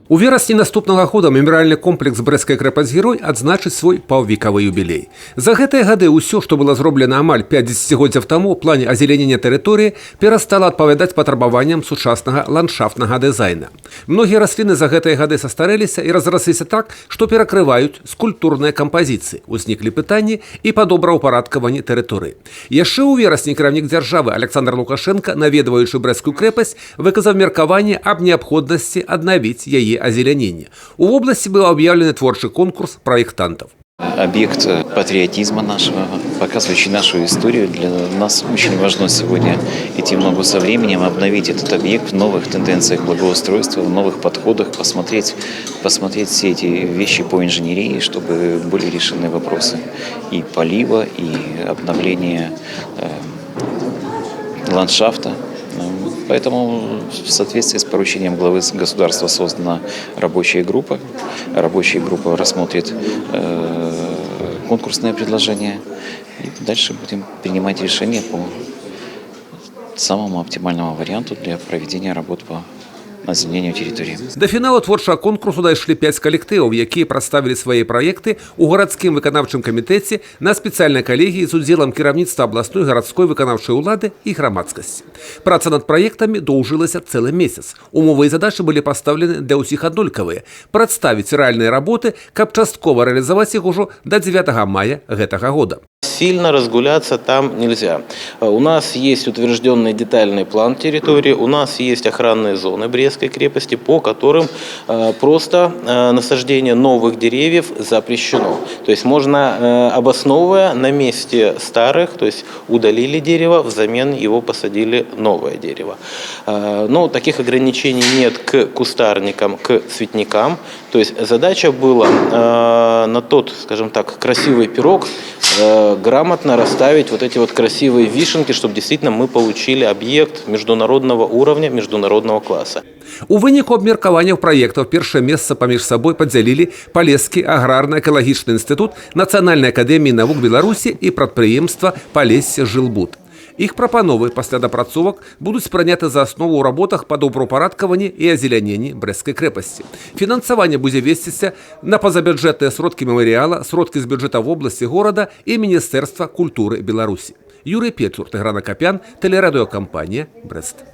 У верасні наступнага года мемарыяльны комплекс «Брэсцкая крэпасць-герой» адзначыць свой паўвекавы юбілей. За гэтыя гады ўсё, што было зроблена амаль 5 дзесяцігоддзяў таму ў плане азелянення тэрыторыі, перастала адпавядаць патрабаванням сучаснага ландшафтнага дызайна. Многія расліны за гэтыя гады састарэліся і разрасліся так, што перакрываюць скульптурныя кампазіцыі. Узніклі пытанні і па добраўпарадкаванні тэрыторыі. Яшчэ ў верасні кіраўнік дзяржавы Александр Лукашенко, наведваючы Брэсцкую крэпасць, выказаў меркаванне аб неабходнасці аднавіць яе озеленения. У области был объявлен творчий конкурс проектантов. Объект патриотизма нашего, показывающий нашу историю. Для нас очень важно сегодня идти в ногу со временем, обновить этот объект в новых тенденциях благоустройства, в новых подходах, посмотреть все эти вещи по инженерии, чтобы были решены вопросы и полива, и обновления ландшафта. Поэтому в соответствии с поручением главы государства создана рабочая группа. Рабочая группа рассмотрит конкурсное предложение. И дальше будем принимать решения по самому оптимальному варианту для проведения работ по озеленению территории. До фіналу творчага конкурсу дайшлі 5 калектываў, якія прадставілі свае праекты ў гарадскім выканаўчым камітэце на спецыяльнай калегіі з удзелам кіраўніцтва абласной гарадской выканаўчай улады і грамадскасці. Праца над праектамі доўжылася цэлы месяц. Умовы і задачы былі пастаўлены для ўсіх аднолькавыя – прадставіць рэальныя работы, каб часткова рэалізаваць іх ужо до 9 мая гэтага года. Сильно разгуляться там нельзя. У нас есть утвержденный детальный план территории, у нас есть охранные зоны Брестской крепости, по которым просто насаждение новых деревьев запрещено. То есть можно, обосновывая на месте старых, то есть удалили дерево, взамен его посадили новое дерево. Но таких ограничений нет к кустарникам, к цветникам. То есть задача была на тот, скажем так, красивый пирог грамотно расставить вот эти вот красивые вишенки, чтобы действительно мы получили объект международного уровня, международного класса. У выніку абмеркаванняў праектаў першае месца паміж сабой падзялілі Палескі аграрна-экалагічны інстытут Нацыянальнай акадэміі навук Беларусі і прадпрыемства Палессе Жылбуд. Іх прапановы пасля дапрацовак будуць прыняты за аснову ў работах па добраўпарадкаванні і азеляненні Брэсцкай крэпасці. Фінансаванне будзе весціся на пазабюджэтныя сродкі мемарыяла, сродкі з бюджэта вобласці горада і Міністэрства культуры Беларусі. Юрый Пецур, Тыгран Акапян, тэлерадыёкампанія Брэст.